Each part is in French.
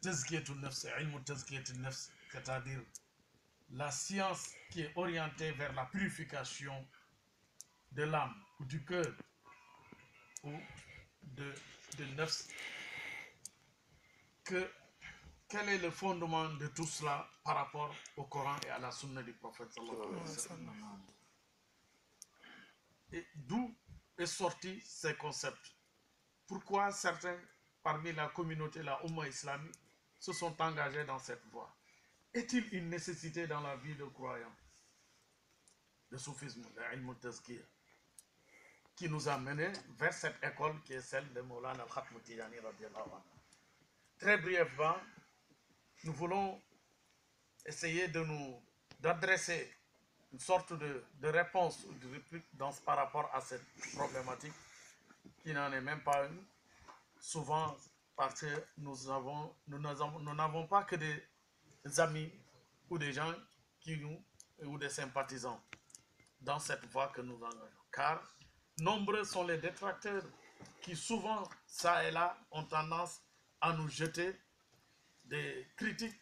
tazkiyatul nafs, ilm tazkiyatul nafs, c'est-à-dire la science qui est orientée vers la purification de l'âme ou du cœur ou de nafs. Quel est le fondement de tout cela par rapport au Coran et à la sunna du prophète sallallahu alayhi wa sallam? Et d'où est sorti ces concepts? Pourquoi certains parmi la communauté, la Oumma islamique, se sont engagés dans cette voie? Est-il une nécessité dans la vie de croyants? Le soufisme, l'ilm al-tazkir, qui nous a menés vers cette école qui est celle de Maulana al-Khatm Tijani radiallahu anhu. Très brièvement, nous voulons essayer d'adresser une sorte de réponse ou de réplique par rapport à cette problématique qui n'en est même pas une, souvent parce que nous n'avons pas que des amis ou des gens ou des sympathisants dans cette voie que nous engageons. Car nombreux sont les détracteurs qui souvent, ça et là, ont tendance à nous jeter des critiques,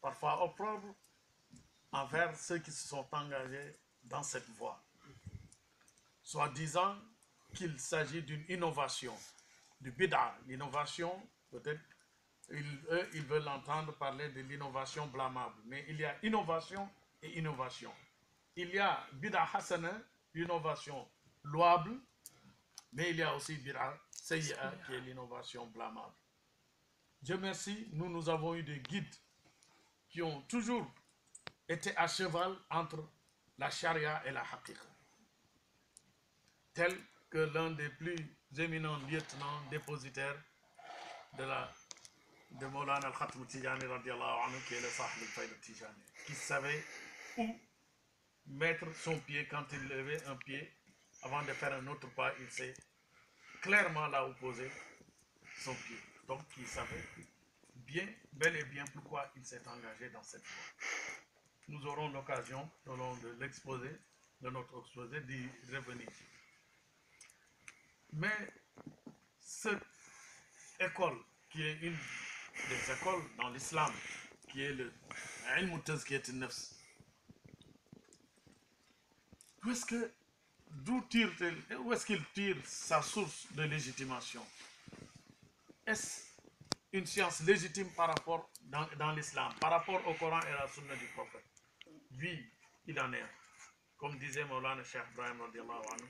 parfois opprobres, envers ceux qui se sont engagés dans cette voie, soit disant qu'il s'agit d'une innovation, du bid'a. L'innovation, peut-être, ils veulent entendre parler de l'innovation blâmable, mais il y a innovation et innovation. Il y a bid'a hasana, l'innovation louable, mais il y a aussi bid'a sayyi'a, qui est l'innovation blâmable. Dieu merci, nous avons eu des guides qui ont toujours été à cheval entre la charia et la haqiqa. Tel que l'un des plus éminents lieutenants dépositaires de Maulana al-Khatm Tijani radiallahu anhu, qui est le Sahib al-Fayd Tijani, qui savait où mettre son pied quand il levait un pied. Avant de faire un autre pas, il sait clairement là où poser son pied. Donc il savait bel et bien pourquoi il s'est engagé dans cette voie. Nous aurons l'occasion, au long de l'exposé, de notre exposé, d'y revenir. Mais cette école, qui est une des écoles dans l'islam, qui est le ilm tazkiyat an-nafs, où est-ce qu'il tire sa source de légitimation? Est-ce une science légitime par rapport dans l'islam, par rapport au Coran et à la sunna du prophète? Oui, il en est. Comme disait Maulana Cheikh Ibrahim radiallahu anhu,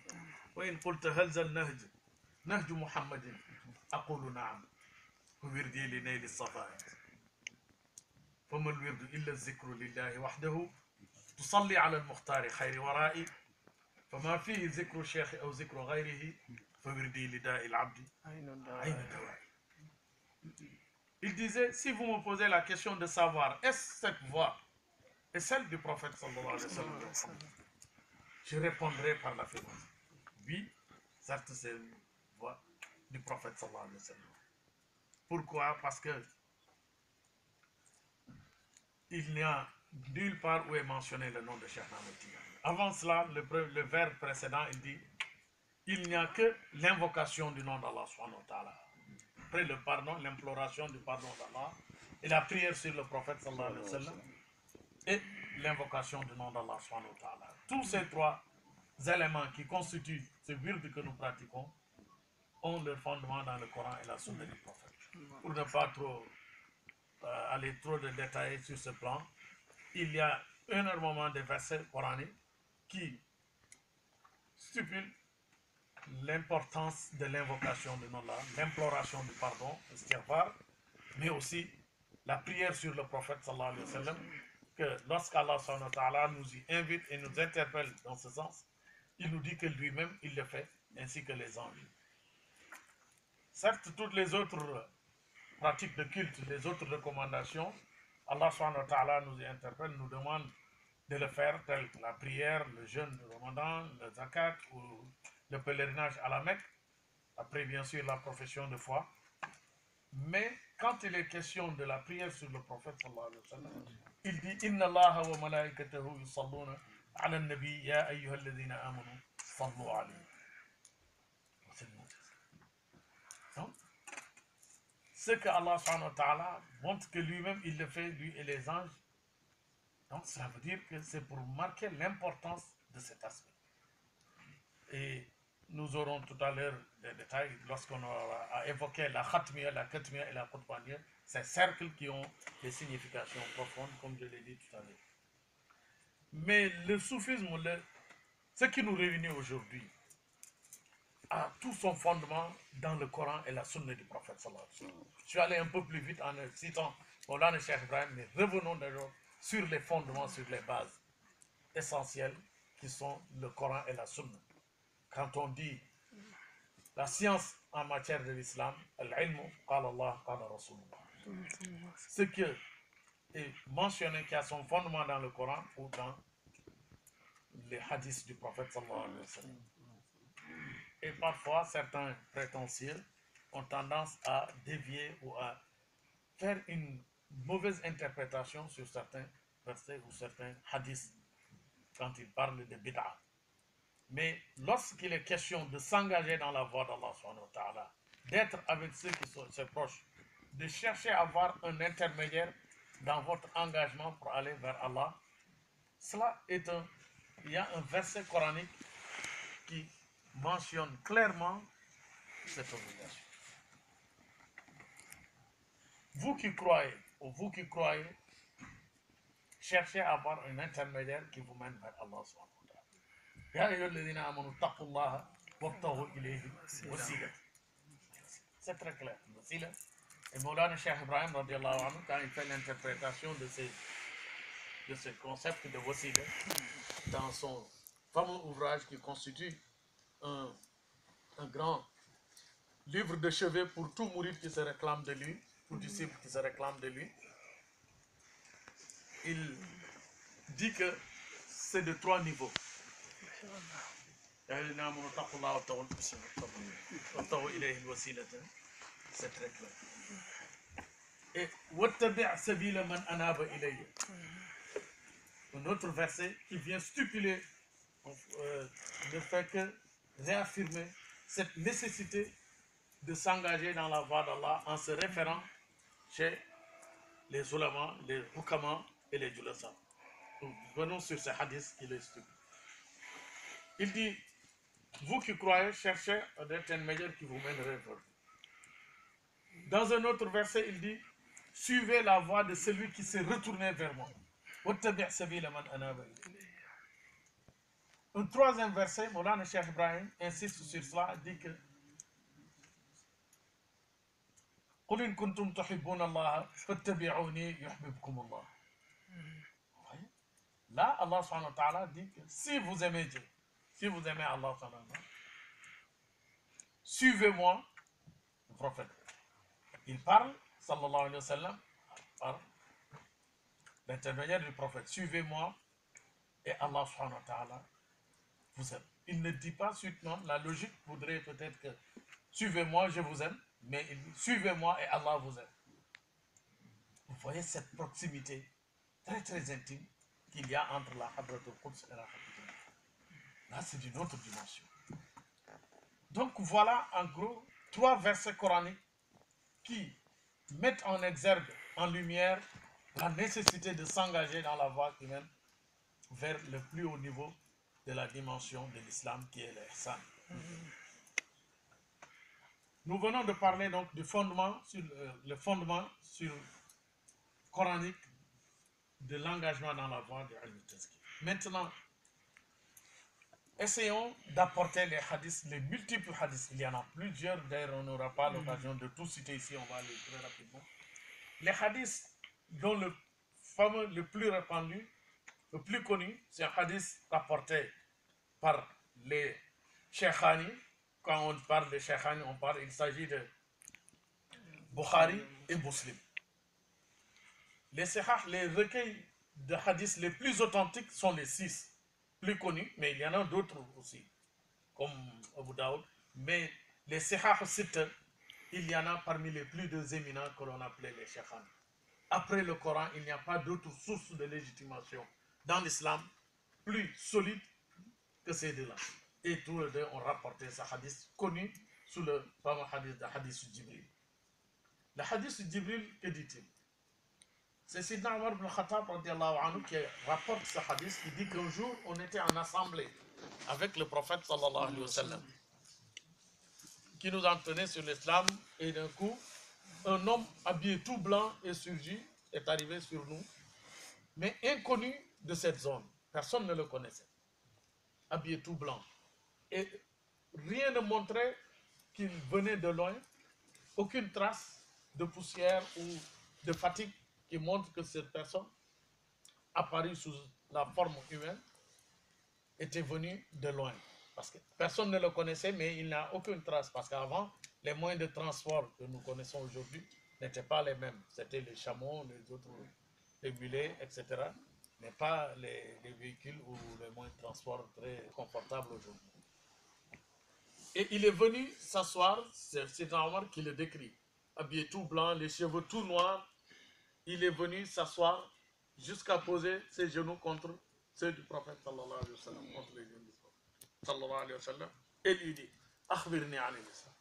wa in qulta halzal nahju Muhammadin aqulu na'am wirdi li nayli safa'at fama al-wirdu illa az-zikru lillahi wahdahu tusalli ala al-mukhtar khayri wara'i fama fihi zikru shaykh aw zikru ghayrihi fa wirdi li da'i al-'abdi ayna dawa'i. Il disait, si vous me posez la question de savoir est-ce cette voie est celle du prophète sallallahu alayhi wa sallam, je répondrai par l'affirmative. Oui, certes c'est une voie du prophète sallallahu alayhi wa sallam. Pourquoi? Parce que il n'y a nulle part où est mentionné le nom de Cheikh Ahmed Tidiane. Avant cela, le vers précédent, il dit, il n'y a que l'invocation du nom d'Allah subhanahu wa ta'ala. Après le pardon, l'imploration du pardon d'Allah et la prière sur le prophète sallallahu alayhi wa sallam et l'invocation du nom d'Allah subhanahu wa ta'ala. Tous ces trois éléments qui constituent ce wird que nous pratiquons ont leur fondement dans le Coran et la sunna du prophète. Pour ne pas trop aller trop de détails sur ce plan, il y a énormément de versets coraniques qui stipulent l'importance de l'invocation de nom d'Allah, l'imploration du pardon, istighfar, mais aussi la prière sur le prophète sallallahu alayhi wa sallam, que lorsqu'Allah subhanahu wa ta'ala nous y invite et nous interpelle dans ce sens, il nous dit que lui-même il le fait, ainsi que les anges. Certes, toutes les autres pratiques de culte, les autres recommandations, Allah subhanahu wa ta'ala nous y interpelle, nous demande de le faire, tel que la prière, le jeûne du Ramadan, le zakat ou le pèlerinage à la Mecque, après bien sûr la profession de foi. Mais quand il est question de la prière sur le prophète sallallahu alayhi wa sallam, il dit Inna Allah wa malaikatahu yusalluna ala nabi ya ayyuhalladhina amanu sallu alayhi. ce que Allah subhanahu wa ta'ala montre que lui-même il le fait, lui et les anges. Donc cela veut dire que c'est pour marquer l'importance de cet aspect. Et nous aurons tout à l'heure des détails lorsqu'on aura évoqué la khatmiya, la katmiya et la qutbaniya, ces cercles qui ont des significations profondes, comme je l'ai dit tout à l'heure. Mais le soufisme, ce qui nous réunit aujourd'hui, a tout son fondement dans le Coran et la sunna du prophète sallallahu alayhi wa sallam. Je suis allé un peu plus vite en citant Maulana Cheikh Ibrahim, mais revenons d'abord sur les fondements, sur les bases essentielles qui sont le Coran et la sunna. Quand on dit la science en matière de l'islam, al-ilmu, qala Allah, qala Rasulullah. Ce qui est mentionné qui a son fondement dans le Coran ou dans les hadiths du prophète sallallahu alayhi wa sallam. Et parfois, certains prétentieux ont tendance à dévier ou à faire une mauvaise interprétation sur certains versets ou certains hadiths quand ils parlent de bid'a. Mais lorsqu'il est question de s'engager dans la voie d'Allah subhanahu wa ta'ala, d'être avec ceux qui sont ses proches, de chercher à avoir un intermédiaire dans votre engagement pour aller vers Allah, il y a un verset coranique qui mentionne clairement cette obligation. Vous qui croyez, ou vous qui croyez, cherchez à avoir un intermédiaire qui vous mène vers Allah subhanahu wa ta'ala. Ya ayyuhalladhina amanu taqullaha wabtaghu ilayhi wasila. C'est très clair. Wasila. Et Maulana Cheikh Ibrahim, radiallahu anhu, quand il fait l'interprétation de ce concept de wasila, dans son fameux ouvrage qui constitue un grand livre de chevet pour tout mouride qui se réclame de lui, tout disciple qui se réclame de lui, il dit que c'est de 3 niveaux. C'est très clair. Et un autre verset qui vient stipuler le fait que réaffirmer cette nécessité de s'engager dans la voie d'Allah en se référant chez les ulama, les hukama et les julasa. Venons sur ce hadith qui le stipule. Il dit, vous qui croyez, cherchez un intermédiaire qui vous mènerait vers vous. Dans un autre verset, il dit, suivez la voie de celui qui s'est retourné vers moi. Un troisième verset, Maulana Cheikh Ibrahim insiste sur cela, dit que قل إن كنتم تحبون الله فاتبعوني يحببكم الله. Là, Allah subhanahu wa ta'ala dit que si vous aimez Dieu, si vous aimez Allah subhanahu wa ta'ala, suivez-moi, le prophète. Il parle, sallallahu alayhi wa sallam, par l'intermédiaire du prophète. Suivez-moi et Allah subhanahu wa ta'ala vous aime. Il ne dit pas suitement, la logique voudrait peut-être que suivez-moi, je vous aime, mais il dit suivez-moi et Allah vous aime. Vous voyez cette proximité très très intime qu'il y a entre la Hadratul Quds et la Hadratul. Là, c'est d'une autre dimension. Donc voilà en gros 3 versets coraniques qui mettent en exergue, en lumière, la nécessité de s'engager dans la voie qui mène vers le plus haut niveau de la dimension de l'islam qui est l'ihsan. Nous venons de parler donc du fondement sur le fondement sur coranique de l'engagement dans la voie de Al-Tazkiyah. Maintenant, essayons d'apporter les hadiths, les multiples hadiths. Il y en a plusieurs, d'ailleurs on n'aura pas l'occasion de tout citer ici, on va aller très rapidement. Les hadiths dont le fameux, le plus répandu, le plus connu, c'est un hadith rapporté par les Shaykhani. Quand on parle de Shaykhani, il s'agit de Bukhari et Muslim. Les sahih, les recueils de hadiths les plus authentiques sont les 6 plus connus, mais il y en a d'autres aussi, comme Abu Daoud. Mais les sahih sitta, il y en a parmi les plus éminents que l'on appelait les Shaykhani. Après le Coran, il n'y a pas d'autre source de légitimation dans l'islam plus solide que ces deux-là. Et tous les deux ont rapporté ce hadith connu sous le fameux hadith de Hadith Jibril. Le hadith de Jibril, que dit-il? C'est Sidna Omar ibn Khattab radiallahu anhu qui rapporte ce hadith, qui dit qu'un jour on était en assemblée avec le prophète sallallahu alayhi wa sallam, qui nous entraînait sur l'islam, et d'un coup, un homme habillé tout blanc est surgi, est arrivé sur nous, mais inconnu de cette zone. Personne ne le connaissait. Habillé tout blanc. Et rien ne montrait qu'il venait de loin, aucune trace de poussière ou de fatigue qui montre que cette personne, apparue sous la forme humaine, était venue de loin. Parce que personne ne le connaissait, mais il n'a aucune trace. Parce qu'avant, les moyens de transport que nous connaissons aujourd'hui n'étaient pas les mêmes. C'était les chameaux, les autres, les mulets, etc. Mais pas les véhicules ou les moyens de transport très confortables aujourd'hui. Et il est venu s'asseoir, c'est Omar qui le décrit, habillé tout blanc, les cheveux tout noirs. Il est venu s'asseoir jusqu'à poser ses genoux contre ceux du prophète sallallahu alayhi wa sallam, contre les genoux du prophète sallallahu alayhi wa sallam, et lui dit Akhbirni an al-Islam.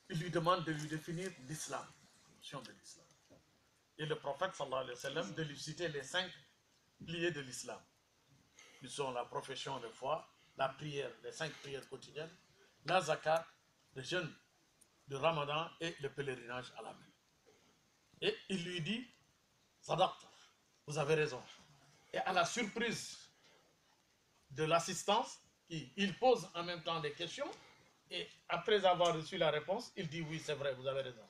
Il lui demande de lui définir l'islam, la notion de l'islam. Et le prophète sallallahu alayhi wa sallam de lui citer les 5 piliers de l'islam. Ils sont la profession de foi, la prière, les 5 prières quotidiennes, la zakat, le jeûne de Ramadan et le pèlerinage à la Mecque. Et il lui dit, Sadaqta, vous avez raison. Et à la surprise de l'assistance, il pose en même temps des questions, et après avoir reçu la réponse, il dit oui, c'est vrai, vous avez raison.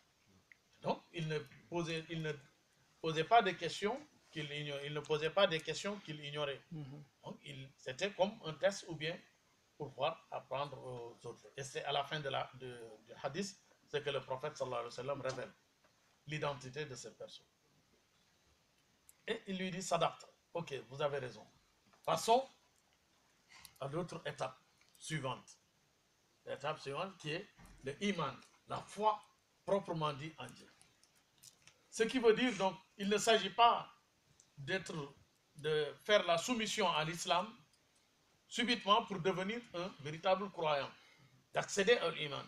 Donc, il ne posait pas de questions qu'il ignorait, il ne posait pas des questions qu'il ignorait. Donc, c'était comme un test ou bien pour pouvoir apprendre aux autres. Et c'est à la fin du hadith, c'est que le prophète sallallahu alayhi wa sallam révèle l'identité de cette personne. Et il lui dit, Sadaqta, ok, vous avez raison. Passons à l'autre étape suivante. L'étape suivante qui est le iman, la foi proprement dit en Dieu. Ce qui veut dire donc, il ne s'agit pas de faire la soumission à l'islam subitement pour devenir un véritable croyant, d'accéder à l'iman.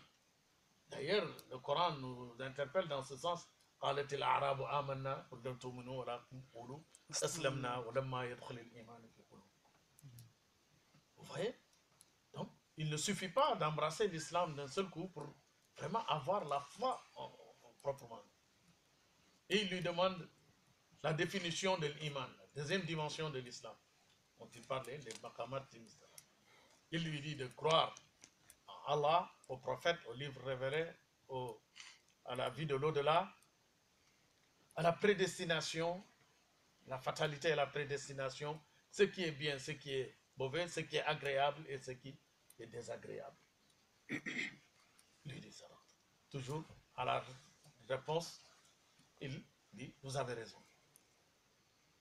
D'ailleurs, le Coran nous interpelle dans ce sens. قالت الأعراب آمنا قل لم تؤمنوا ولكن قولوا أسلمنا ولما يدخل الإيمان في قلوبكم. Vous voyez? Donc, il ne suffit pas d'embrasser l'islam d'un seul coup pour vraiment avoir la foi proprement. Et il lui demande la définition de l'iman, la deuxième dimension de l'islam, dont il parlait, les maqamat du l'islam. Il lui dit de croire en Allah, au prophète, au livre révélé, à la vie de l'au-delà, à la prédestination, la fatalité et la prédestination, ce qui est bien, ce qui est mauvais, ce qui est agréable et ce qui est désagréable. Lui dit ça. Toujours à la réponse, il dit, vous avez raison.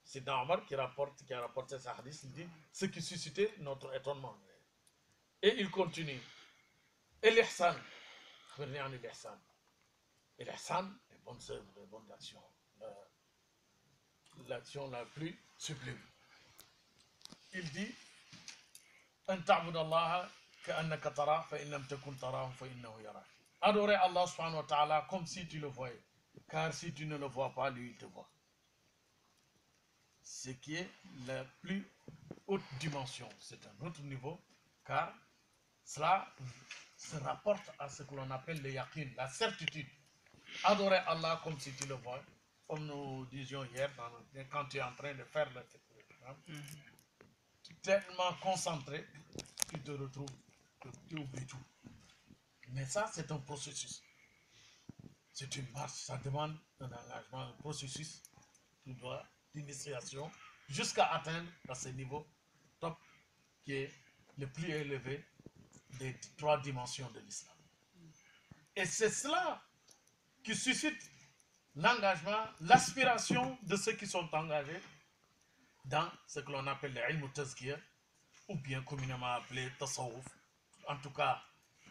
C'est dans Omar qui a rapporté ce hadith, il dit, ce qui suscitait notre étonnement. Et il continue. Et l'ihsan, et l'ihsan, les bonnes œuvres, les bonnes actions, l'action la plus sublime. Il dit, adorer Allah subhanahu wa ta'ala comme si tu le voyais, car si tu ne le vois pas, lui il te voit. Ce qui est la plus haute dimension, c'est un autre niveau, car cela se rapporte à ce que l'on appelle le yaqin, la certitude. Adorer Allah comme si tu le vois, comme nous disions hier, quand tu es en train de faire le programme, tu es tellement concentré, tu te retrouves, tu oublies tout. Mais ça, c'est un processus. C'est une marche, ça demande un engagement, un processus d'initiation jusqu'à atteindre à ce niveau top qui est le plus élevé des 3 dimensions de l'islam. Et c'est cela qui suscite l'engagement, l'aspiration de ceux qui sont engagés dans ce que l'on appelle le ilm tazkiyah, ou bien communément appelé tasawwuf. En tout cas,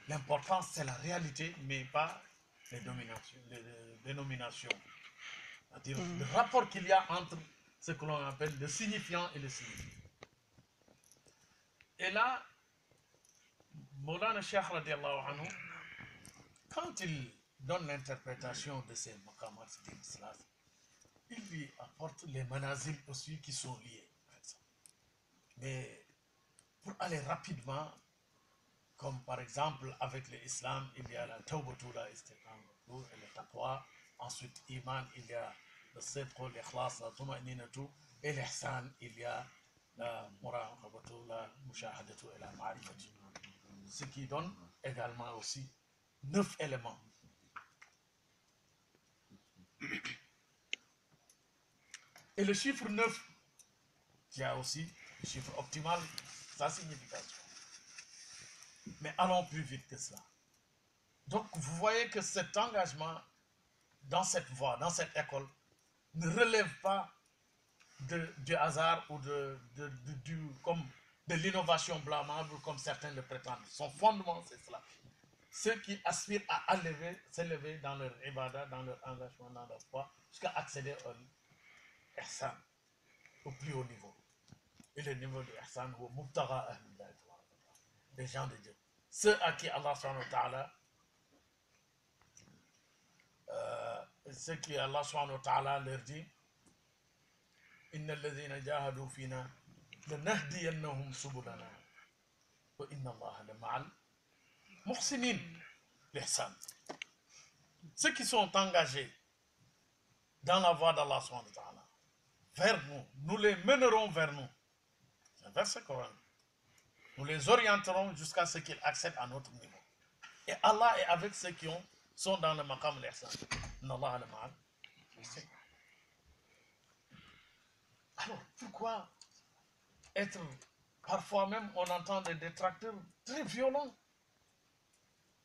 l'importance c'est la réalité, mais pas les dénominations. C'est-à-dire le rapport qu'il y a entre ce que l'on appelle le signifiant et le signifiant. Et là, Mawlana Cheikh radiallahu anhu, quand il donne l'interprétation de ces maqamat d'Islam, il lui apporte les manazil aussi qui sont liés. Mais pour aller rapidement, comme par exemple avec l'islam, il y a la tawbatu, la istiqamatu et le taqwa. Ensuite, iman, il y a le sidq, l'ikhlas, la tuma'ninatu. Et l'ihsan, il y a la muraqabatu, la mushahadatu et la ma'rifatu. Ce qui donne également aussi 9 éléments. Et le chiffre 9, qui a aussi le chiffre optimal, sa signification. Mais allons plus vite que cela. Donc vous voyez que cet engagement dans cette voie, dans cette école, ne relève pas du hasard ou de l'innovation blâmable comme certains le prétendent. Son fondement, c'est cela. Ceux qui aspirent à s'élever dans leur ibadah, dans leur engagement, dans leur foi, jusqu'à accéder au ihsan, au plus haut niveau. Et le niveau de ihsan, au mubtagha ahlillah, les gens de Dieu. Ceux à qui Allah subhanahu wa ta'ala ce qui Allah subhanahu wa ta'ala leur dit inna alladhina jahadu fina lanahdiyannahum subulana wa inna Allah la ma'al muhsinin l'ihsan. Ceux qui sont engagés dans la voie d'Allah subhanahu wa ta'ala vers nous les mènerons vers nous. C'est un verset coran. Nous les orienterons jusqu'à ce qu'ils accèdent à notre niveau. Et Allah est avec ceux qui sont dans le maqam l'ihsan. Inna Allah la ma'al. Alors, pourquoi être... Parfois même, on entend des détracteurs très violents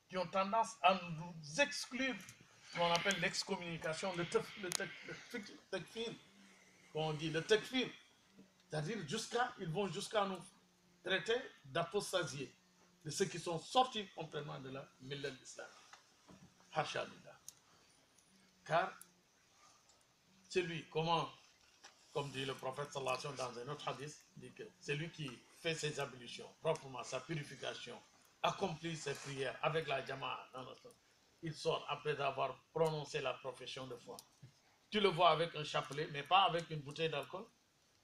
qui ont tendance à nous exclure, ce qu'on appelle l'excommunication, le tekfir, on dit le tekfir. C'est-à-dire, ils vont jusqu'à nous traiter d'apostasiés, de ceux qui sont sortis complètement de la millah de l'islam. Hasha lillah. Car, c'est lui, comme dit le prophète sallallahu alayhi wa sallam dans un autre hadith, dit que c'est lui qui fait ses ablutions, proprement sa purification, accomplit ses prières avec la jama'a dans notre... Il sort après avoir prononcé la profession de foi. Tu le vois avec un chapelet, mais pas avec une bouteille d'alcool.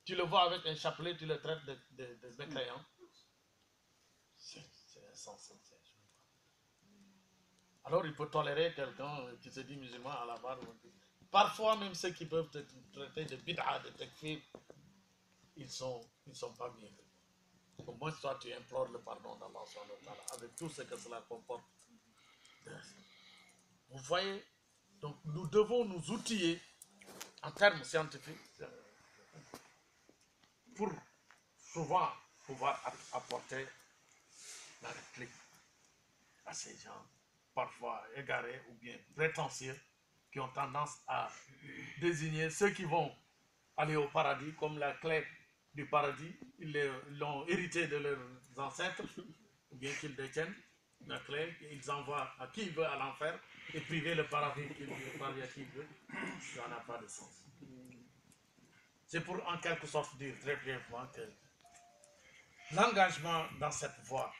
Tu le vois avec un chapelet, tu le traites de mécréant. C'est insensé. Alors il peut tolérer quelqu'un qui se dit musulman à la barre. Parfois même ceux qui peuvent te traiter de bid'a, de takfir, ils sont pas bien. Au moins toi tu implores le pardon d'Allah avec tout ce que cela comporte. Vous voyez, donc nous devons nous outiller en termes scientifiques pour souvent pouvoir apporter la réplique à ces gens parfois égarés ou bien prétentieux qui ont tendance à désigner ceux qui vont aller au paradis comme la clé du paradis. Ils l'ont hérité de leurs ancêtres, ou bien qu'ils détiennent la clé, ils envoient à qui il veut à l'enfer et priver le paradis à qui il veut. Ça n'a pas de sens. C'est pour en quelque sorte dire très brièvement que l'engagement dans cette voie,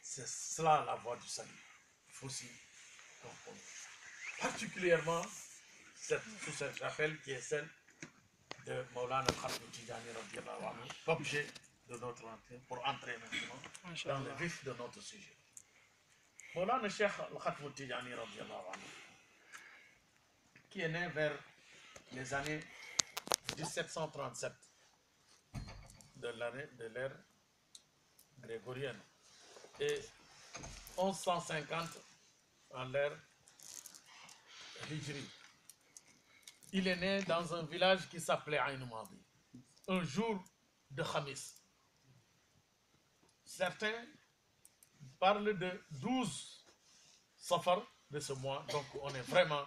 c'est cela la voie du salut. Il faut aussi comprendre. Particulièrement sous cette rappel qui est celle de Maulana Khatm Tijani radiallahu anhu, objet de notre entrée, pour entrer maintenant dans le vif de notre sujet. Maulana Cheikh Khatm Tijani radiallahu anhu, qui est né vers les années 1737 de l'ère grégorienne et 1150 en l'ère Hijri. Il est né dans un village qui s'appelait Aïn Madi, un jour de Khamis. Certains parlent de 12 Safar de ce mois, donc on est vraiment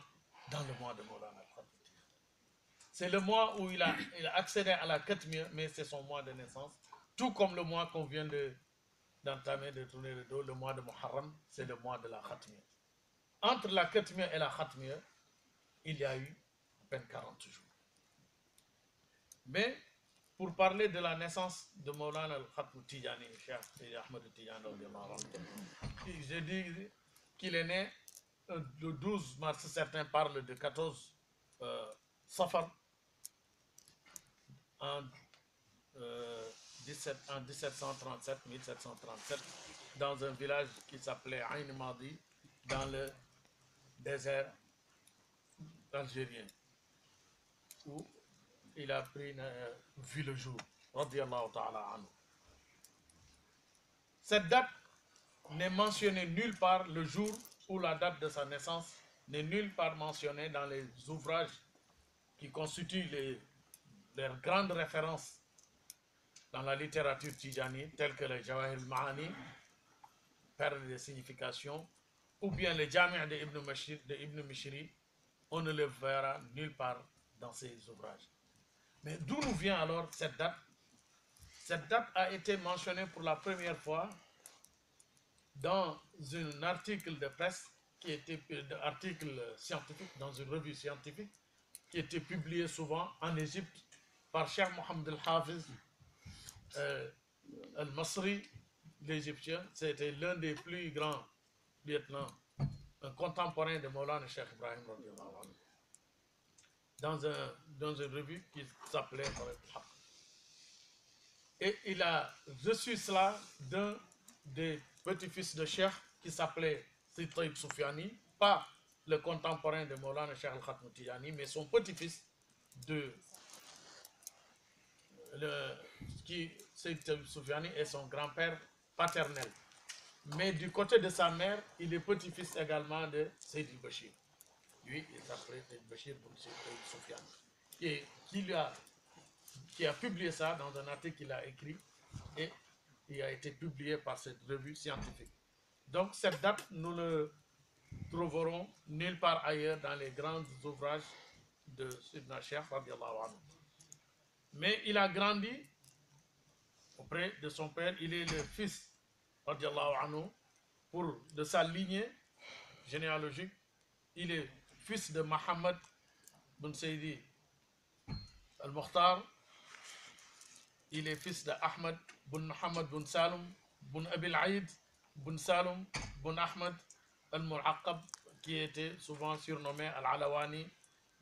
dans le mois de Maulana. C'est le mois où il a accédé à la Khatmiya, mais c'est son mois de naissance, tout comme le mois qu'on vient d'entamer, de tourner le dos, le mois de Muharram, c'est le mois de la Khatmiya. Entre la Khatmiya et la Khatmiya, il y a eu à peine 40 jours. Mais pour parler de la naissance de Maulana al-Khatm Tijani, Cheikh Ahmed Tijani, je dis qu'il est né le 12 mars, certains parlent de 14 Safar en, 1737, dans un village qui s'appelait Ain Madi, dans le désert algérien, où il a vu le jour. Radiallahu ta'ala anhu. Cette date n'est mentionnée nulle part, le jour ou la date de sa naissance n'est nulle part mentionnée dans les ouvrages qui constituent les grandes références dans la littérature tijani, telles que le Jawahir al-Ma'ani, Perles de signification, ou bien les Jami' de Ibn Mishri, on ne le verra nulle part dans ces ouvrages. Mais d'où nous vient alors cette date? Cette date a été mentionnée pour la première fois dans un article de presse, qui était un article scientifique, dans une revue scientifique, qui était publié souvent en Égypte par Cheikh Mohammed al-Hafiz al-Masri, l'Égyptien. C'était l'un des plus grands lieutenants, un contemporain de Maulana Cheikh Ibrahim, dans une revue qui s'appelait Al-Haq. Et il a reçu cela d'un des petits-fils de Cheikh qui s'appelait Sayyid Tayyib Soufiani, pas le contemporain de Maulana Cheikh Al-Khatm Tijani, mais son petit-fils Sayyid Tayyib Soufiani est son grand-père paternel. Mais du côté de sa mère, il est petit-fils également de Sayyid Bachir. Lui, il s'appelait Sayyid Bachir Soufiani, qui a publié ça dans un article qu'il a écrit et il a été publié par cette revue scientifique. Donc cette date, nous le trouverons nulle part ailleurs dans les grands ouvrages de Sidna Cheikh radiallahu anhu. Mais il a grandi auprès de son père. Il est le fils radiallahu anhu de sa lignée généalogique. Il est fils de Mohammed bin Sayyidi al-Mukhtar. Il est fils de Ahmed bin Mohammed bin Salum bin Abil Aïd bin Salum bin Ahmed al-Mu'aqqab, qui était souvent surnommé Al-Alawani,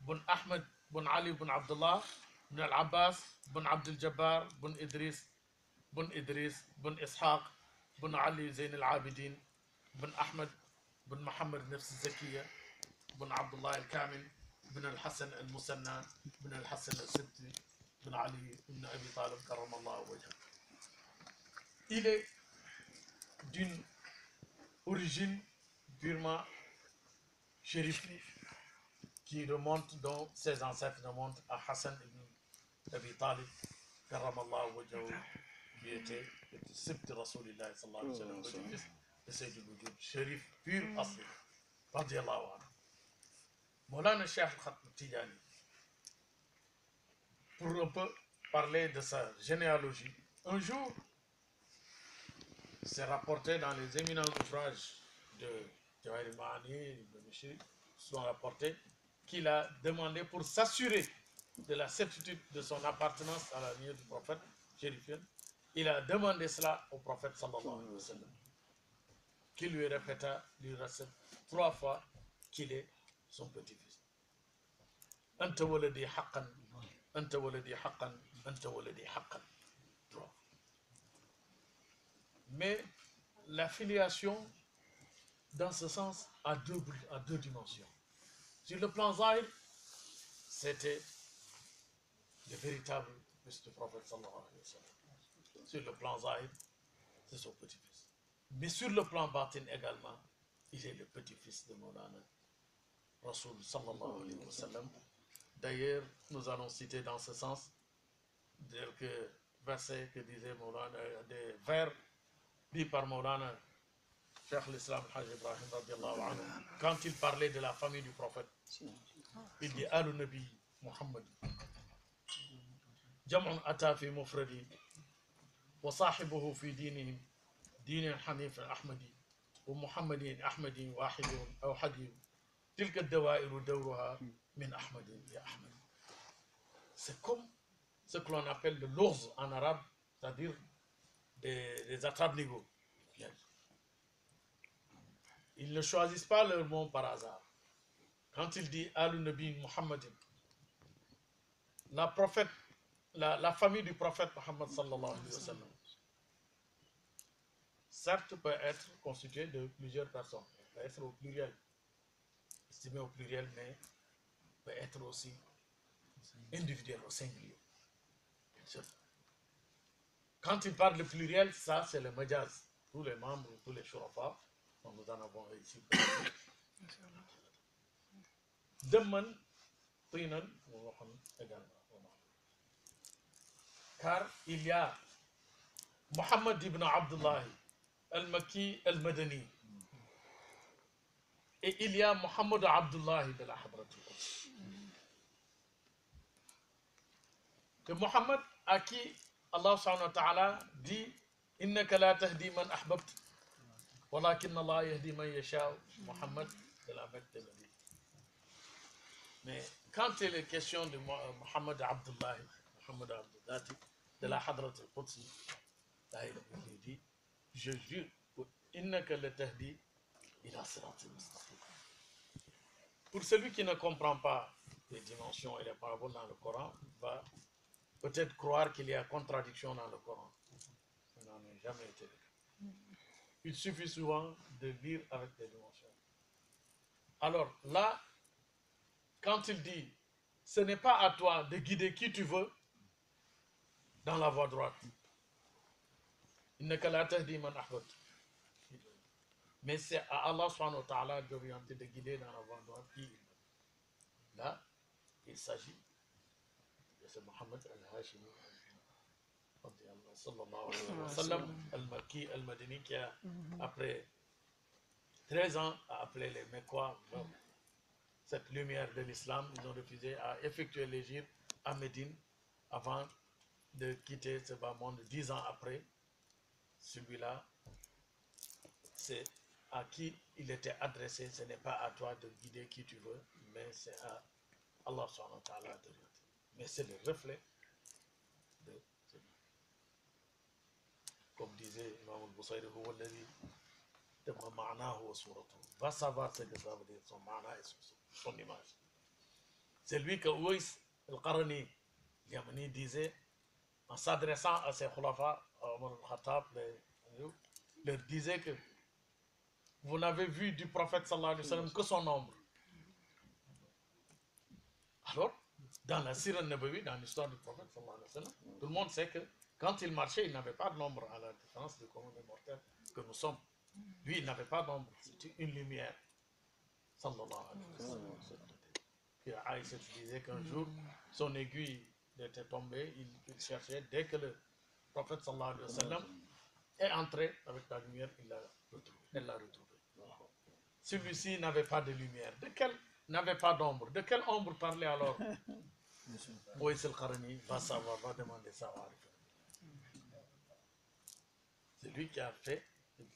bin Ahmed bin Ali bin Abdullah bin Al-Abbas bin Abdul Jabbar bin Idris bin Ishaq bin Ali Zain al-Abidin bin Ahmed bin Mohammed Nafs Zakiya bin Abdullah al-Kamil bin Al-Hassan al-Musanna bin Al-Hassan al-Sibti bin Ali bin Abi Talib karramallahu wajha. Il est d'une origine purement chérif, qui remonte, dont ses ancêtres remontent à Hassan ibn Abi Talib karramallahu wajhahu, qui était le Sibti Rasulillah sallallahu alayhi wa sallam, petit-fils de Sayyid al-Wujud, chérif pur asli, radiyallahu anhu. Maulana Cheikh Al-Khatm Tijani, pour un peu parler de sa généalogie, un jour, c'est rapporté dans les éminents ouvrages de Jawahir al-Ma'ani, de Mishri, sont rapportés qu'il a demandé, pour s'assurer de la certitude de son appartenance à la lignée du prophète chérifien, il a demandé cela au prophète sallallahu alayhi wa sallam, qui lui répéta 3 fois qu'il est son petit-fils. Anta waladi haqqan, anta waladi haqqan, anta waladi haqqan. Mais la filiation, dans ce sens, a deux dimensions. Sur le plan zahir, c'était le véritable fils du prophète sallallahu alayhi wa sallam. Sur le plan zahir, c'est son petit-fils. Mais sur le plan batin également, il est le petit-fils de Maulana Rasoul sallallahu alayhi wa sallam. D'ailleurs, nous allons citer dans ce sens quelques versets que disait Maulana, des vers dit par Maulana Cheikh l'Islam Hajj Ibrahim radiallahu anhu, quand il parlait de la famille du prophète. Il dit Alu Nabi Muhammad Jam'un ata fi mufradi wa sahibuhu fi dinihim dinin hanif ahmadi wa muhammadin ahmadin wahidun aw hadid tilka dawairu dawruha min ahmadin ya ahmad. C'est comme ce que l'on appelle le lurz en arabe, c'est-à-dire des attrape-nigauds. ils ne choisissent pas leur nom par hasard. Quand il dit Al-Nabi Muhammadin, la famille du prophète Muhammad sallallahu alayhi wa sallam, certes peut être constituée de plusieurs personnes, peut être au pluriel, estimé au pluriel, mais peut être aussi individuel, au singulier. Quand il parle de pluriel, ça c'est le majaz. Tous les membres, tous les shurafa, nous en avons ici. Demman, Tinan, également. Car il y a Muhammad ibn Abdullah al-Makki al-Madani et il y a Muhammad Abdullah de la Hadratul Quds. Que Muhammad à qui Allah subhanahu wa ta'ala dit Innaka la tahdi man ahbabt walakin Allah yahdi man yasha. Muhammad de la Mecque de Médine. Mais quand il est question de Muhammad Abdullah de la Hadratul Quds, il dit je jure Innaka la tahdi ila siratil mustaqim. Pour celui qui ne comprend pas les dimensions et les paraboles dans le Coran, va peut-être croire qu'il y a contradiction dans le Coran. Ça n'en a jamais été le cas. Il suffit souvent de lire avec les dimensions. Alors là, quand il dit, ce n'est pas à toi de guider qui tu veux dans la voie droite. Innaka la tahdi man ahbabta. Mais c'est à Allah subhanahu wa ta'ala d'orienter, de guider dans la voie droite qui il veut. Là, il s'agit de ce Muhammad al-Hashimi sallallahu alayhi wa sallam, al-Makki, al-Madini, qui a, après 13 ans, a appelé les Mekwa, cette lumière de l'islam. Ils ont refusé à effectuer l'hégire à Médine avant de quitter ce bas monde 10 ans après. Celui-là, c'est à qui il était adressé. Ce n'est pas à toi de guider qui tu veux, mais c'est à Allah subhanahu wa ta'ala d'orienter. Mais c'est le reflet de celui. Comme disait Imam al-Busayri, va savoir ce que ça veut dire, son ma'na et son image. C'est lui que Uwais al-Qarani Yamani disait, en s'adressant à ses khulafa, Omar al-Khattab, leur disait que vous n'avez vu du prophète sallallahu alayhi wa sallam que son ombre. Alors, dans la Sira Nabawi, dans l'histoire du prophète sallallahu alayhi wa sallam, tout le monde sait que quand il marchait, il n'avait pas d'ombre, à la différence du commun des mortels que nous sommes. Lui, il n'avait pas d'ombre, c'était une lumière. Sallallahu alayhi wa sallam. Et Aïcha disait qu'un jour, son aiguille était tombée, il cherchait, dès que le prophète sallallahu alayhi wa sallam est entré avec la lumière, elle l'a retrouvé. Celui-ci n'avait pas de lumière. N'avait pas d'ombre. De quelle ombre parlait alors Uwais al-Qarani? Va savoir, va demander ça. C'est lui qui a fait,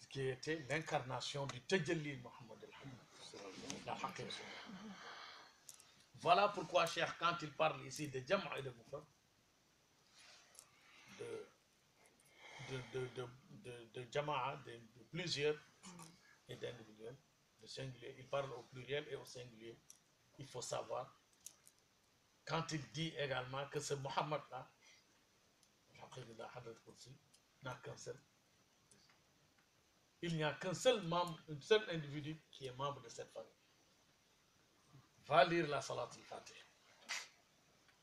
qui était l'incarnation du Tajalli Muhammad al-Haqq. Voilà pourquoi, cher, quand il parle ici de Jama' et de Mufrad, de Jama'a, de plusieurs et d'individuels, de singulier, il parle au pluriel et au singulier. Il faut savoir, quand il dit également que ce Muhammad-là, n'a qu'un seul. Il n'y a qu'un seul membre, un seul individu qui est membre de cette famille. Va lire la Salat al-Fatih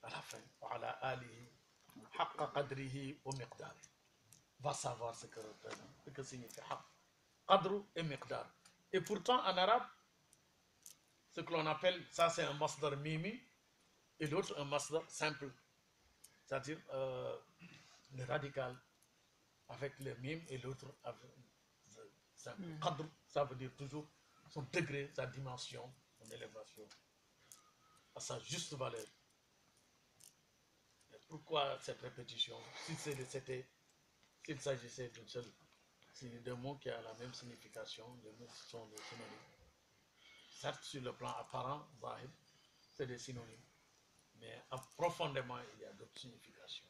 à la fin. Ala alihi, haqqa qadrihi wa miqdari. Va savoir ce que représente, ce que signifie haqq, qadru et miqdar. Et pourtant, en arabe, ce que l'on appelle, ça c'est un masdar mimi, et l'autre un masdar simple. C'est-à-dire le radical avec le mime et l'autre avec le simple. Qadr, ça veut dire toujours son degré, sa dimension, son élévation, à sa juste valeur. Et pourquoi cette répétition? S'il s'agissait d'une seule, c'est deux mots qui ont la même signification, les mots sont des synonymes. Certes, sur le plan apparent, zahir, c'est des synonymes, mais profondément, il y a d'autres significations.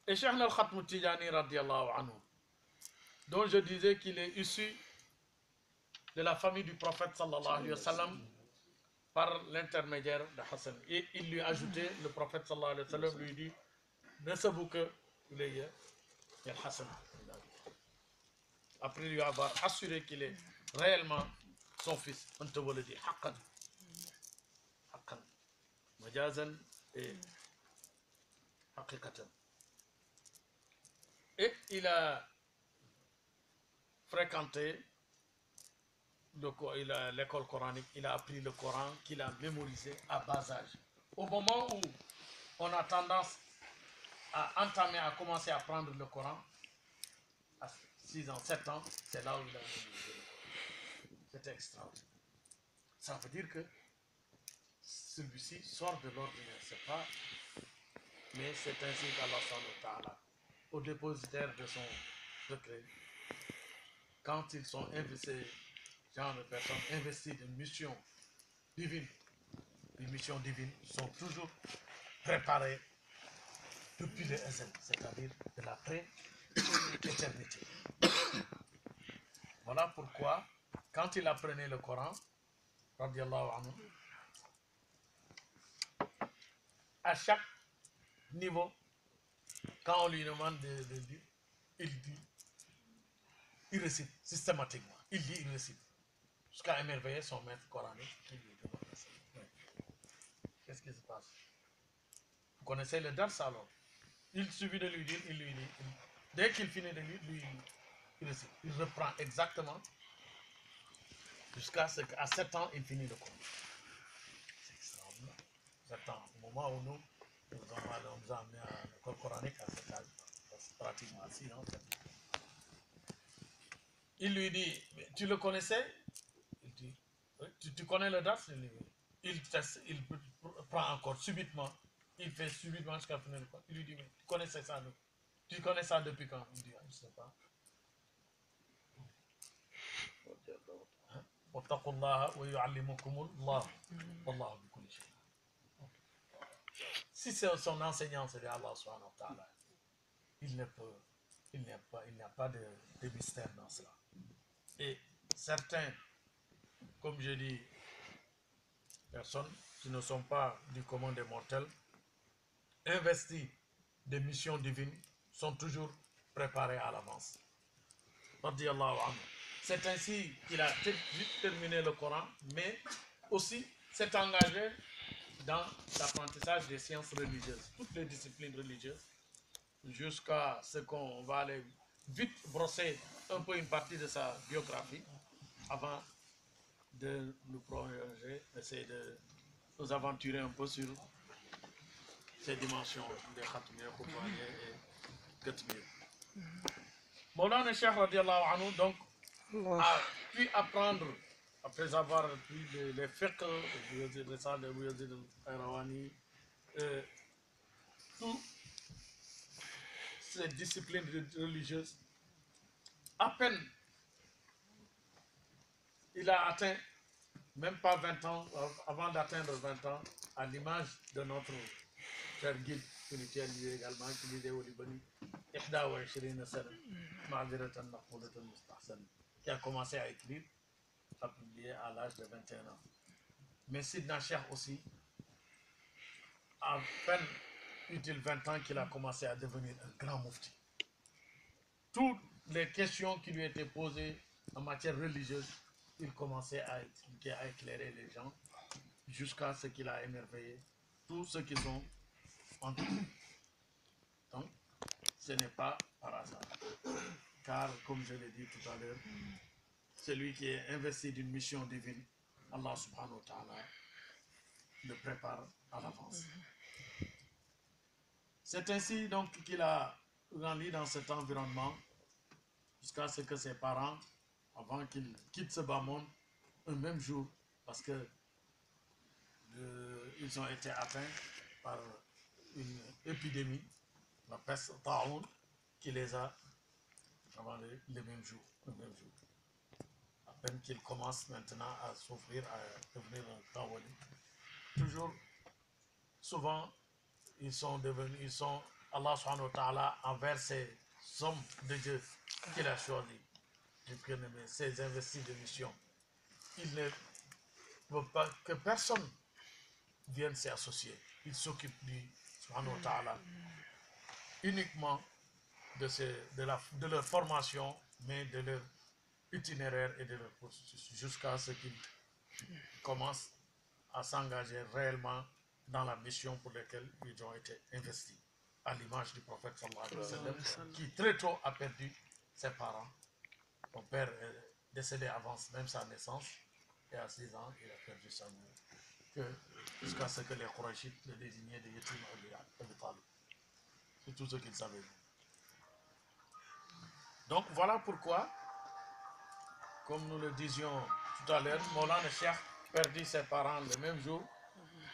Et Cheikh al-Khatm Tijani radiallahu anhu, dont je disais qu'il est issu de la famille du prophète sallallahu alayhi wa sallam par l'intermédiaire de Hassan. Et il lui a ajouté, le prophète sallallahu alayhi wa sallam lui dit, ne savez que il est Hassan. Après lui avoir assuré qu'il est réellement son fils, on te le dit, haqqan, haqqan, majazan et haqiqatan. Et il a fréquenté l'école coranique, il a appris le Coran qu'il a mémorisé à bas âge. Au moment où on a tendance à entamer, à commencer à apprendre le Coran, à 6 ans, 7 ans, c'est là où il a mémorisé le Coran. C'était extraordinaire. Ça veut dire que celui-ci sort de l'ordinaire, c'est pas, mais c'est ainsi qu'Allah subhanahu wa ta'ala, au dépositaire de son secret, quand ils sont investis, genre de personnes investies d'une mission divine, les missions divines sont toujours préparées depuis le SN, c'est-à-dire de la pré-éternité. Voilà pourquoi, quand il apprenait le Coran, radiallahu anhu, à chaque niveau, quand on lui demande de dire, il dit, il récite systématiquement, il dit, il récite, jusqu'à émerveiller son maître coranique qui lui demande ça. Qu'est-ce qui se passe? Vous connaissez le Dars alors? Il suffit de lui dire, il lui dit. Dès qu'il finit de lire, lui, il reprend exactement jusqu'à ce qu'à 7 ans, il finit le Coran. C'est extraordinaire. 7 ans, au moment où nous nous amenés à l'école coranique à cet âge, c'est pratiquement assis, non? Il lui dit, tu le connaissais? Il dit, tu connais le Dars? Il prend encore subitement. Il fait subitement jusqu'à finir le Coran. Il lui dit, mais tu connaissais ça? Tu connais ça depuis quand? Il dit, je ne sais pas. Si c'est son enseignant, c'est Allah subhanahu wa ta'ala, il n'y a pas de mystère dans cela. Et certains, comme je dis, personnes qui ne sont pas du commun des mortels, investis de missions divines, sont toujours préparés à l'avance. C'est ainsi qu'il a vite terminé le Coran, mais aussi s'est engagé dans l'apprentissage des sciences religieuses, toutes les disciplines religieuses, jusqu'à ce qu'on va aller vite brosser un peu une partie de sa biographie avant de nous prolonger, essayer de nous aventurer un peu sur ces dimensions de Khatmiyya, Koufaniya et Gatmiyya. Maulana Cheikh radiallahu anhu donc a pu apprendre, après avoir appris les fiqh, les salles de Yazid al-Qayrawani, toutes ces disciplines religieuses, à peine il a atteint, même pas 20 ans, avant d'atteindre 20 ans, à l'image de notre cher guide spirituel lui également, qui disait au Libani, qui a commencé à écrire, à publier à l'âge de 21 ans. Mais Sidna Cheikh aussi, à peine eut-il 20 ans qu'il a commencé à devenir un grand mufti. Toutes les questions qui lui étaient posées en matière religieuse, il commençait à expliquer, à éclairer les gens, jusqu'à ce qu'il a émerveillé tous ceux qui sont entre eux. Donc, ce n'est pas par hasard. Car, comme je l'ai dit tout à l'heure, celui qui est investi d'une mission divine, Allah subhanahu wa ta'ala le prépare à l'avance. C'est ainsi donc qu'il a grandi dans cet environnement jusqu'à ce que ses parents, avant qu'il quitte ce bas monde, un même jour, parce que ils ont été atteints par une épidémie, la peste Taoun, qui les a avant le même jour. À peine qu'ils commencent maintenant à souffrir, à devenir un Tawali. Toujours, souvent, Allah subhanahu wa ta'ala, envers ces hommes de Dieu qu'il a choisis, ces investis de mission, il ne veut pas que personne vienne s'y associer. Il s'occupe lui, subhanahu wa ta'ala, uniquement de leur formation, mais de leur itinéraire et de leur processus, jusqu'à ce qu'ils commencent à s'engager réellement dans la mission pour laquelle ils ont été investis, à l'image du prophète sallallahu alayhi wa sallam, qui très tôt a perdu ses parents. Mon père est décédé avant même sa naissance, et à 6 ans, il a perdu sa mère, jusqu'à ce que les Qurayshites le désignaient de Yatim Abi Talib. C'est tout ce qu'ils savaient. Donc voilà pourquoi, comme nous le disions tout à l'heure, Maulana Cheikh perdit ses parents le même jour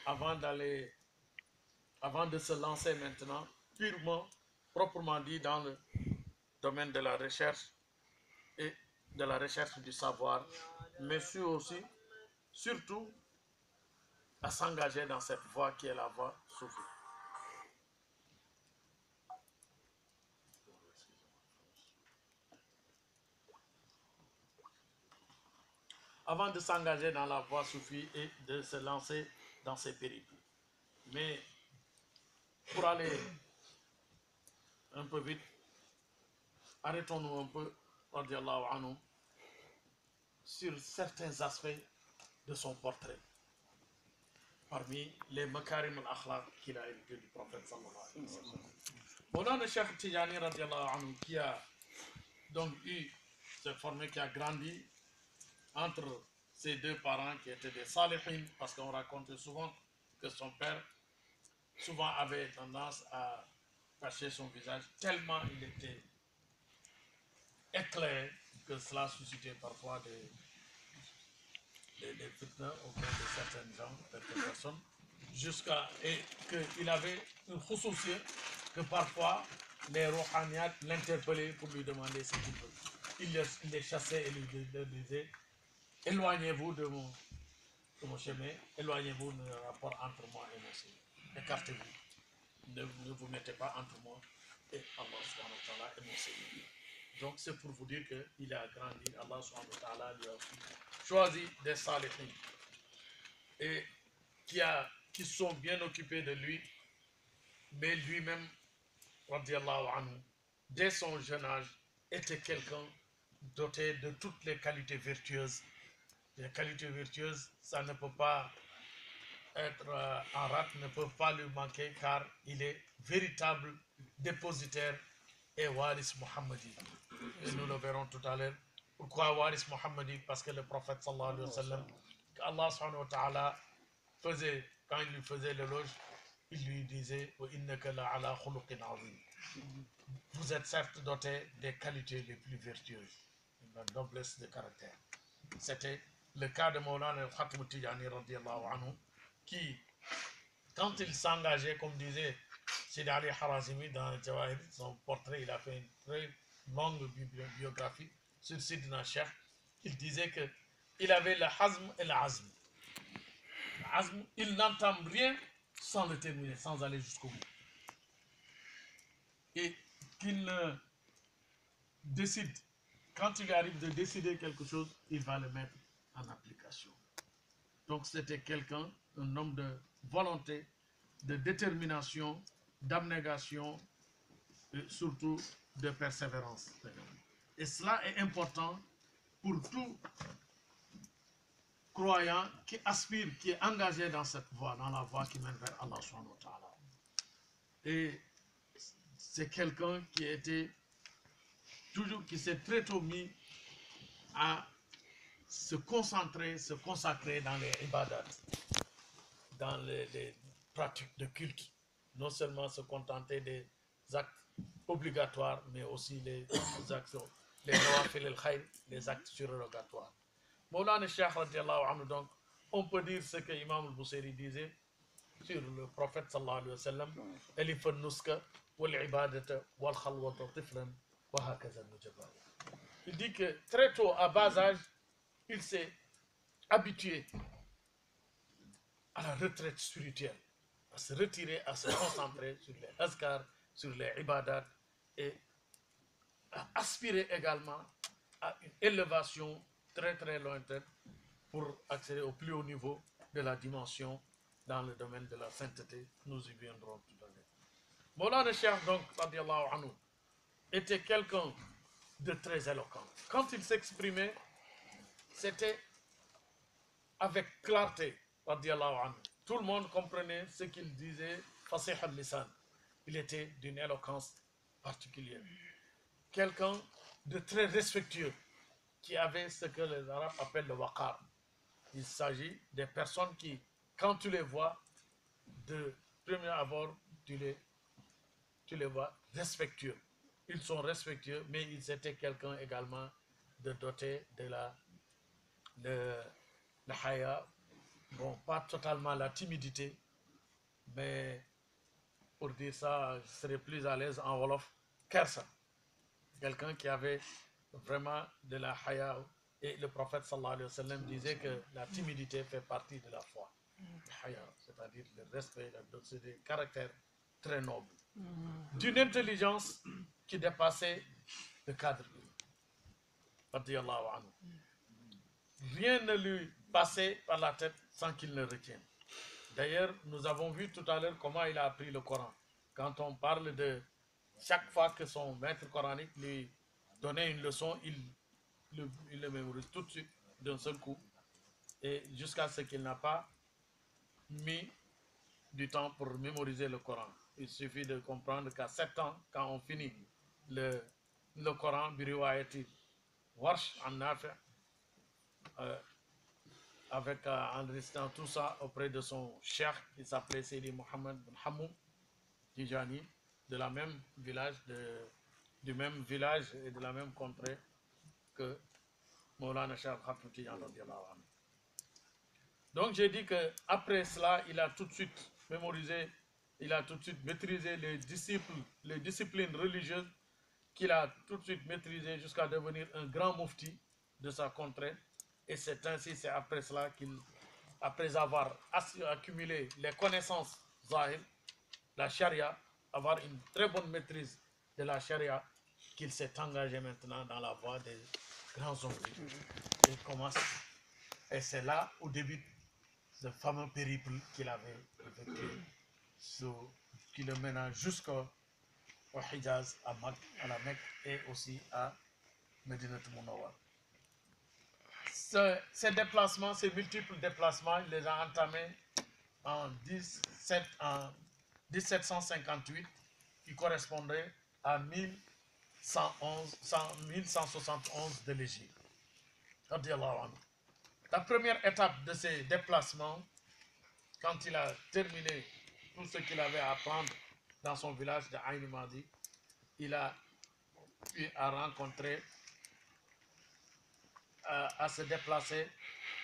avant de se lancer maintenant purement, proprement dit, dans le domaine de la recherche et de la recherche du savoir, mais aussi, surtout, à s'engager dans cette voie qui est la voie soufie. Avant de s'engager dans la voie soufie et de se lancer dans ces périples. Mais pour aller un peu vite, arrêtons-nous un peu, radiallahu anhu, sur certains aspects de son portrait. Parmi les makarim al-akhlaq qu'il a hérité du prophète sallallahu alayhi wa sallam. Maulana Cheikh Tidjani radiallahu anhu, qui a donc s'est formé, qui a grandi entre ses deux parents qui étaient des salihin, parce qu'on raconte souvent que son père souvent avait tendance à cacher son visage tellement il était éclairé que cela suscitait parfois des fitnas auprès de certaines gens, certaines personnes, jusqu'à qu'il avait une khususiya que parfois les rouhaniyat l'interpellaient pour lui demander ce qu'il veut. Il les chassait et lui disait éloignez-vous de mon chemin, éloignez-vous de rapport entre moi et mon Seigneur. Écartez-vous. Ne vous mettez pas entre moi et Allah subhanahu wa ta'ala et mon Seigneur. Donc c'est pour vous dire qu'il a grandi, Allah subhanahu wa ta'ala lui a aussi choisi des salihin et qui sont bien occupés de lui, mais lui-même, radiallahu anhu, dès son jeune âge, était quelqu'un doté de toutes les qualités vertueuses. Les qualités vertueuses, ça ne peut pas être en rate, ne peut pas lui manquer, car il est véritable dépositaire et waris Muhammadi. Et nous le verrons tout à l'heure. Pourquoi waris Muhammadi? Parce que le prophète sallallahu alayhi wa sallam, Allah subhanahu wa ta'ala faisait, quand il lui faisait l'éloge, il lui disait vous êtes certes doté des qualités les plus vertueuses, la noblesse de caractère. C'était le cas de Maulana al-Khatam Tidjani radiallahu anhu, qui, quand il s'engageait, comme disait Sidi Ali Harazimi dans Jawahir, son portrait, il a fait une très longue biographie sur Sidina Cheikh, il disait qu'il avait le hazm et le azm. Le hazm, il n'entame rien sans le terminer, sans aller jusqu'au bout. Et qu'il décide, quand il arrive de décider quelque chose, il va le mettre en application. Donc c'était quelqu'un, un homme de volonté, de détermination, d'abnégation et surtout de persévérance. Et cela est important pour tout croyant qui aspire, qui est engagé dans cette voie, dans la voie qui mène vers Allah subhanahu wa ta'ala. Et c'est quelqu'un qui s'est très tôt mis à se concentrer, se consacrer dans les ibadat, dans les pratiques de culte. Non seulement se contenter des actes obligatoires, mais aussi les actions, les nawafil al-khayr, les actes surrogatoires. Maulana Cheikh radiallahu anhu, donc, on peut dire ce que Imam al-Busayri disait sur le prophète sallallahu alayhi wa sallam, Elif al-Nuska, wal-ibadata, wal-khalwata, tiflan, wa hakaza nujaba. Il dit que très tôt, à bas âge, il s'est habitué à la retraite spirituelle, à se retirer, à se concentrer sur les azkar, sur les ibadat, et à aspirer également à une élévation très très lointaine pour accéder au plus haut niveau de la dimension dans le domaine de la sainteté. Nous y viendrons tout à l'heure. Mawlana Cheikh, donc, radiallahu anhu, était quelqu'un de très éloquent. Quand il s'exprimait, c'était avec clarté, radiallahu anhu. Tout le monde comprenait ce qu'il disait, fasih al-lisan. Il était d'une éloquence particulière. Quelqu'un de très respectueux, qui avait ce que les Arabes appellent le waqar. Il s'agit des personnes qui, quand tu les vois, de premier abord, tu les vois respectueux. Ils sont respectueux, mais ils étaient quelqu'un également de doté de le haya. Bon, pas totalement la timidité, mais pour dire ça, je serais plus à l'aise en Wolof, kersa. Quelqu'un qui avait vraiment de la haya. Et le prophète sallallahu alayhi wa sallam disait que la timidité fait partie de la foi. Haya, c'est-à-dire le respect, c'est des caractères très nobles. D'une intelligence qui dépassait le cadre. Rien ne lui passait par la tête sans qu'il ne retienne. D'ailleurs, nous avons vu tout à l'heure comment il a appris le Coran. Quand on parle de chaque fois que son maître coranique lui donnait une leçon, il le mémorise tout de suite d'un seul coup, et jusqu'à ce qu'il n'a pas mis du temps pour mémoriser le Coran. Il suffit de comprendre qu'à 7 ans, quand on finit le Coran, biriwayati Warsh en Nafi, avec en restant tout ça auprès de son cheikh qui s'appelait Sidi Mohamed bin Hamoum Tijani, de la même village, du même village et de la même contrée que Maulana Cheikh Khatou Tijani. Donc j'ai dit qu'après cela, il a tout de suite mémorisé, il a tout de suite maîtrisé les disciplines religieuses, qu'il a tout de suite maîtrisé jusqu'à devenir un grand mufti de sa contrée. Et c'est ainsi, c'est après cela qu'il, après avoir accumulé les connaissances zahir, la charia, avoir une très bonne maîtrise de la charia, qu'il s'est engagé maintenant dans la voie des grands hommes. Il commence, et c'est là où débute ce fameux périple qu'il avait effectué, qui le mène jusqu'au Hijaz, à la Mecque et aussi à Medina Munawwar. Ces déplacements, ces multiples déplacements, il les a entamés en 1758, qui correspondait à 1171 de l'Égypte. La première étape de ces déplacements, quand il a terminé tout ce qu'il avait à apprendre dans son village de Aïn Madi, il a pu rencontrer, à se déplacer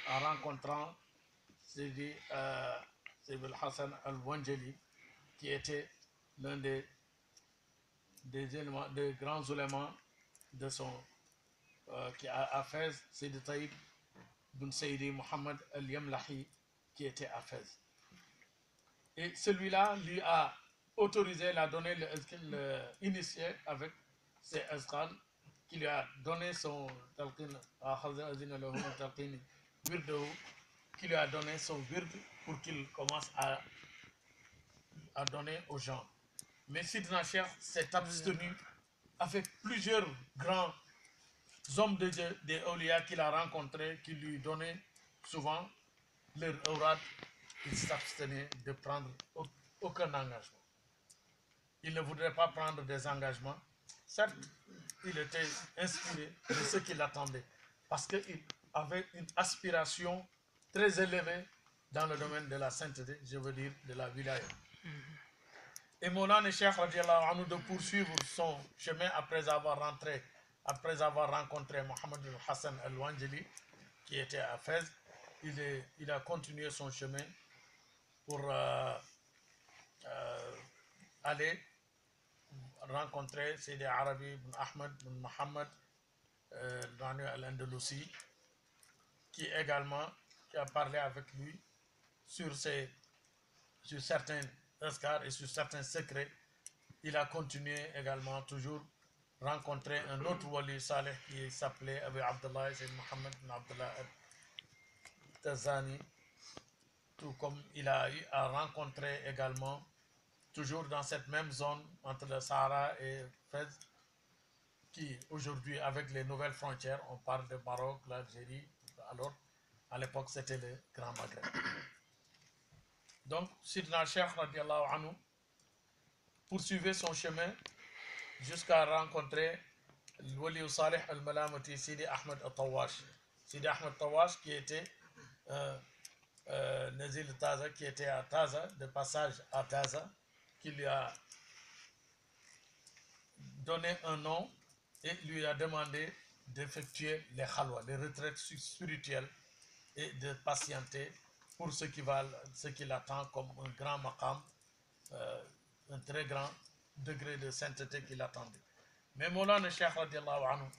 en rencontrant Sidi Hassan al-Wanjeli, qui était l'un des grands oulémas de son qui a Fès, Sidi Taïb bin Seydi Mohamed al-Yamlahi, qui était à Fès. Et celui-là lui a autorisé, l'a donné l'initié avec ses azkar, qui lui a donné son talqin, qui lui a donné son wird pour qu'il commence à donner aux gens. Mais Sidna Cheikh s'est abstenu avec plusieurs grands hommes de Dieu, des awliya qu'il a rencontrés, qui lui donnaient souvent leur awrad. Il s'abstenait de prendre aucun engagement. Il ne voudrait pas prendre des engagements. Certes, il était inspiré de ce qu'il attendait, parce qu'il avait une aspiration très élevée dans le domaine de la sainteté, je veux dire de la wilaya. Et Maulana Cheikh radiallahu anhu de poursuivre son chemin après avoir rencontré Mohamed Hassan al-Wanjeli, qui était à Fès. Il a continué son chemin pour aller rencontrer Sidi Arabi bin Ahmed bin Mohamed al-Andalusi, qui a parlé avec lui sur certains azkars et sur certains secrets. Il a continué également toujours rencontrer un autre wali saleh qui s'appelait Abu Abdullah Sayyid Mohamed bin Abdullah Tazani, tout comme il a eu à rencontrer également, toujours dans cette même zone entre le Sahara et Fès, qui aujourd'hui, avec les nouvelles frontières, on parle de Maroc, l'Algérie, alors à l'époque c'était le Grand Maghreb. Donc, Sidna Cheikh radiallahu anhu poursuivait son chemin jusqu'à rencontrer Wali Salih al-Malamati, Sidi Ahmed al-Tawash. Sidi Ahmed al-Tawash qui était Nazil Taza, qui était à Taza, de passage à Taza, qui lui a donné un nom et lui a demandé d'effectuer les khalwa, les retraites spirituelles et de patienter pour ce qui l'attend comme un grand maqam, un très grand degré de sainteté qui l'attendait. Mais Moulana Cheikh radiallahu anhu,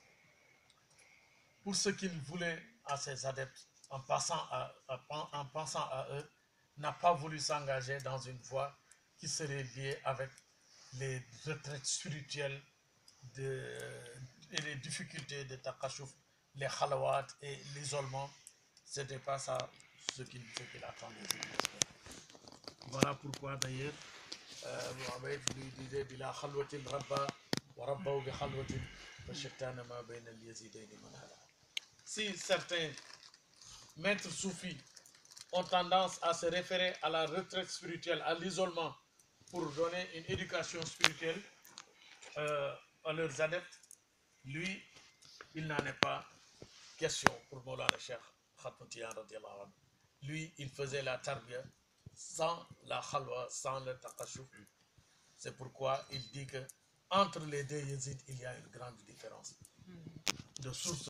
pour ce qu'il voulait à ses adeptes, en pensant à eux, n'a pas voulu s'engager dans une voie qui serait liée avec les retraites spirituelles et les difficultés de Takashuf, les khalawat et l'isolement. Ce n'était pas ça ce qu'il attendait. Voilà pourquoi d'ailleurs Mohamed lui disait Bila khalwatil rabba wa rabbahu bi khalwatin wa shattana ma bayna al-yazidaini manhala. Si certains maîtres soufis ont tendance à se référer à la retraite spirituelle, à l'isolement, pour donner une éducation spirituelle à leurs adeptes, lui, il n'en est pas question pour Moulana Cheikh Khatmoutiyan radiallahu anhu. Lui, il faisait la tarbiya sans la khalwa, sans le taqashuf. C'est pourquoi il dit que entre les deux Yézid, il y a une grande différence de source.